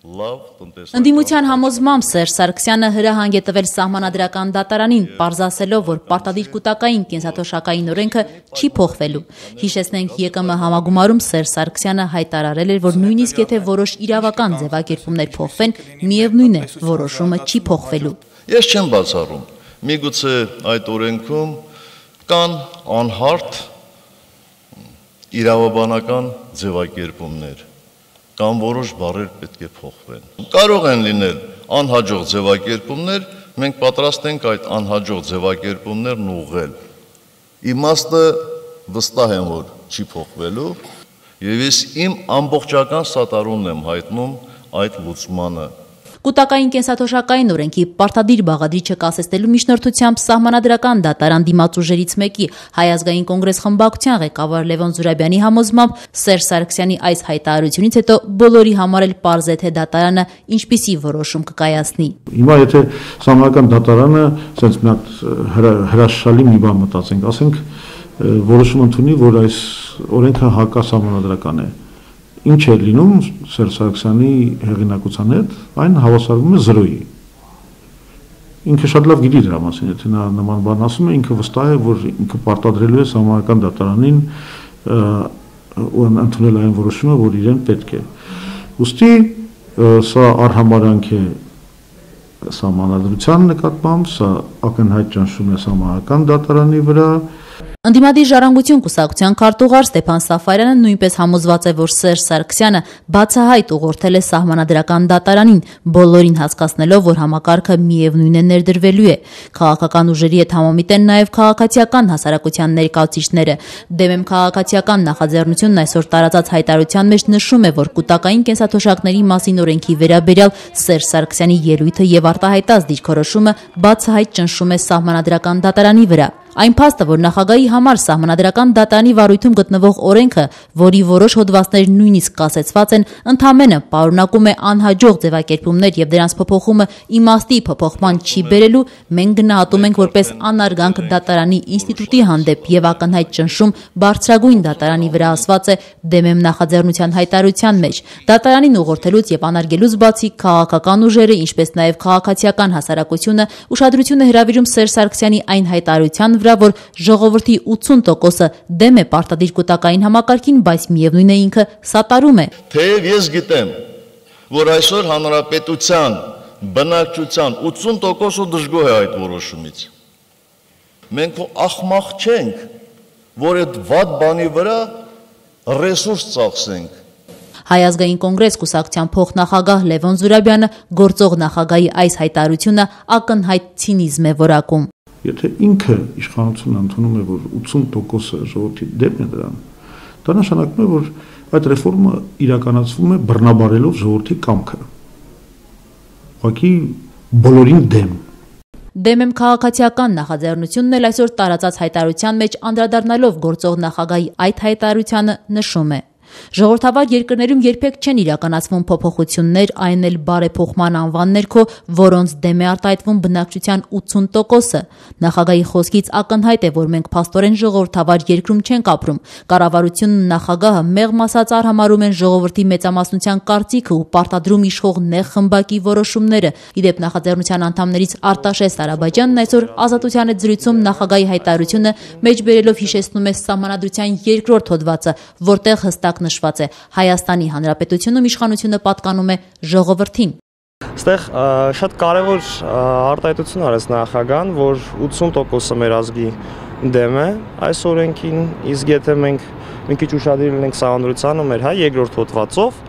Ընդդիմության համոզմամբ Սերժ Սարգսյանը հրահանգ է տվել սահմանադրական դատարանին, պարզասելով, որ պարտադիր կուտակային կենսաթոշակային օրենքը չի փոխվելու։ Հիշեցնենք, ԵԿՄ համագումարում Սերժ Սարգսյանը հայտարարել էր, որ նույնիսկ եթե որոշ իրավական ձևակերպումներ փոխվեն, միևնույն է, որոշումը չի փոխվելու։ Ես չեմ բացառում, միգուցե այդ օրենքում կան անհարթ իրավաբանական ձևակերպումներ, կամ որոշ բառեր պետք է փոխվեն։ Կարող են լինել անհաջող ձևակերպումներ, մենք պատրաստ ենք այդ անհաջող ձևակերպումներն ուղղել։ Իմաստը վստահ եմ, որ չի փոխվելու, եւ ես իմ ամբողջական սատարումն եմ հայտնում այդ լուծմանը։ Կուտակային կենսաթոշակային օրենքի պարտադիր բաղադրիչը կասեցնելու միջնորդությամբ սահմանադրական դատարան դիմաց մեկի Հայ ազգային կոնգրես խմբակցության ղեկավար Լևոն Զուրաբյանի համոզմամբ Սերժ Սարգսյանի այս հայտարարությունից հետո բոլորի համար էլ պարզ է, թե դատարանը ինչպիսի որոշում կկայացնի։ Հիմա եթե սահմանադրական դատարանը sense մի հատ հրաշալի մի բան մտածենք, ասենք որոշում ընդունի, որ այս օրենքը հակասահմանադրական է։ Ինչ է լինում Սերժ Սարգսյանի հեղինակության հետ, այն հավասարվում է 0-ի։ Ինքը շատ լավ գիտի դրա մասին, եթե նա նման բան ասում է, ինքը վստահ է, որ ինքը պարտադրելու է սահմանադրական դատարանին ընդունել այն որոշումը, որ իրեն պետք է։ Ուստի սա արհամարհանք է սահմանադրության նկատմամբ, սա ակնհայտ ճնշում է սահմանադրական դատարանի վրա։ Ընդդիմադիր ժառանգություն կուսակցության քարտուղար Ստեփան Սաֆարյանը նույնպես համոզված է, որ Սերժ Սարգսյանը բացահայտ ուղղորդել է սահմանադրական դատարանին, բոլորին հասկացնելով, որ համակարգը միևնույն է ներդրվելու է։ Քաղաքական ուժերի հետ համամիտ են նաև քաղաքացիական հասարակության ներկայացուցիչները։ Դեմեմ քաղաքացիական նախաձեռնությունն այսօր տարածած հայտարարության մեջ նշում է, որ կուտակային կենսաթոշակների մասին օրենքի վերաբերյալ Սերժ Սարգսյանի ելույթը եւ արտահայտած դիրքորոշումը բացահայտ ճնշում է սահմանադրական դատարանի վրա։ Այն փաստը, որ նախագահի համար սահմանադրական դատարանի վարույթում գտնվող օրենքը, որի որոշ հոդվածներ նույնիսկ կասեցված են, ընդամենը պարունակում է անհաջող ձևակերպումներ եւ դրանց փոփոխումը իմաստի փոփոխման չի բերելու, մենք գնահատում ենք որպես անարգանք դատարանի ինստիտուտի հանդեպ եւ ակնհայտ ճնշում բարձրագույն դատարանի վրա ասված է Դեմեմ նախաձեռնության հայտարարության մեջ։ Դատարանին ուղղորդելուց եւ անարգելուց բացի քաղաքական ուժերը, ինչպես նաեւ քաղաքացիական հասարակությունը ուշադրություն է հրավիրում Սերժ Սարգսյանի այն հայտարարության վրա, որ ժողովրդի 80%-ը դեմ է պարտադիր կուտակային համակարգին, բայց միևնույն է ինքը սատարում է։ Թեև ես գիտեմ, որ այսօր հանրապետության բնակչության 80%-ը դժգոհ է այդ որոշումից։ Մենք ախմախ չենք, որ այդ վատ բանի վրա ռեսուրս ծախսենք։ Հայ ազգային կոնգրես կուսակցության փոխնախագահ Լևոն Զուրաբյանը գործող նախագահի այս հայտարարությունը ակնհայտ ցինիզմ է որակում։ Եթե ինքը իշխանությունը ընդունում է, որ 80%-ը ժողովրդի դեմ է դրան, դա նշանակում է, որ այդ ռեֆորմը իրականացվում է բռնաբարելով ժողովրդի կամքը։ Ուղղակի բոլորին դեմ։ Դեմեմ քաղաքացիական նախաձեռնությունն էլ այսօր տարածած հայտարարության մեջ անդրադառնալով գործող նախագահի այդ հայտարարությանը նշում է. Ժողովրդավար երկրներում երբեք չեն իրականացվում փոփոխություններ, այն էլ բարեփոխման անվան ներքո, որոնց դեմ է արտահայտվում բնակչության 80%-ը։ Նախագահի խոսքից ակնհայտ է, որ մենք փաստորեն ժողովրդավար երկրում չենք ապրում։ Կառավարությունն նախագահը մեղմ ասած արհամարում են ժողովրդի մեծամասնության կարծիքը ու պարտադրում իշխող նեղ խմբակի որոշումները։ Իդեպ նախաձեռնության անդամներից Արտաշես Արաբաջյանն այսօր Ազատության հետ զրույցում նախագահի հայտարարությունը մեջբերելով հիշեցնում է Սահմանադրության 2-րդ հոդվածը, որտեղ հստակ նշված է Հայաստանի Հանրապետությունում իշխանությունը պատկանում է ժողովրդին։ Այստեղ շատ կարևոր արտահայտություն արեց նախագահան, որ 80%-ը մեր ազգի դեմ է այս օրենքին, իսկ եթե մենք մի քիչ ուշադիր լինենք սահմանադրությանը, մեր հայ 2-րդ հոդվածով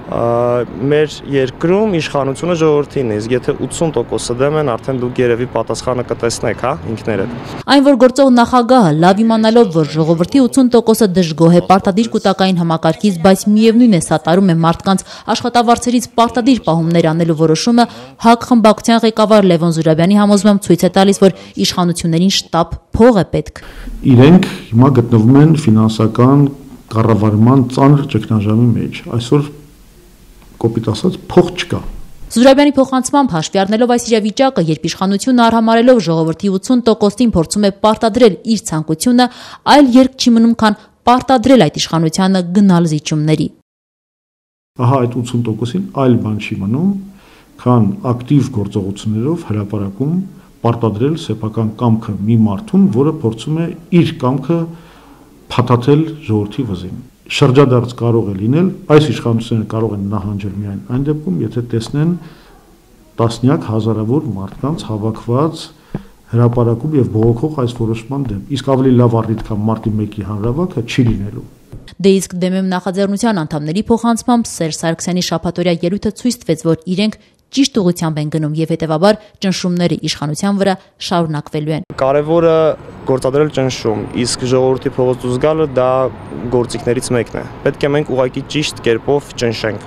մեր երկրում իշխանությունը ժողովրդին է, իսկ եթե 80%-ը դեմ են, արդեն դուք երևի պատասխանը կտեսնեք, հա, ինքներդ։ Այն, որ գործող նախագահը լավ իմանալով, որ ժողովրդի 80%-ը դժգոհ է պարտադիր կուտակային համակարգից, բայց միևնույն է սատարում է մարդկանց աշխատավարձերից պարտադիր պահումներ անելու որոշումը, ՀԱԿ խմբակցության ղեկավար Լևոն Զուրաբյանի համոզմամբ ցույց է տալիս, որ իշխանություններին շտապ փող է պետք։ Իրենք հիմա գտնվում են ֆինանսական կառավարման ծանր ճգնաժամի մեջ։ Այսօր կոպիտ ասած փող չկա։ Զուրաբյանի փոխանցմամբ հաշվի առնելով այս իրավիճակը, երբ իշխանությունը արհամարելով ժողովրդի 80%-ին փորձում է պարտադրել իր ցանկությունը, այլ երկ չի մնում, քան պարտադրել այդ իշխանությանը գնալ զիջումների։ Ահա այդ 80%-ին այլ բան չի մնում, քան ակտիվ գործողություններով հրապարակում պարտադրել սեփական կամքը մի մարդուն, որը փորձում է իր կամքը փաթաթել ժողովրդի վզին։ Շրջադարձ կարող է լինել, այս իշխանությունները կարող են նահանջել միայն այն դեպքում, եթե տեսնեն տասնյակ հազարավոր մարդկանց հավաքված հրապարակում եւ բողոքող այս որոշման դեմ։ Իսկ ավելի լավ առիթ քան մարտի 1-ի հանրավաքը չի լինելու։ Դե իսկ դեմեմ նախաձեռնության անդամների փոխանցմամբ Սերժ Սարգսյանի շաբաթօրյա ելույթը ցույց տվեց, որ իրենք ճիշտ ուղղությամբ են գնում եւ հետեւաբար ճնշումները իշխանության վրա շարունակվելու են։ Կարևորը գործադրել ճնշում, իսկ ժողովրդի փողոց դուրս գալը դա գործիքներից մեկն է։ Պետք է մենք ուղղակի ճիշտ կերպով ճնշենք։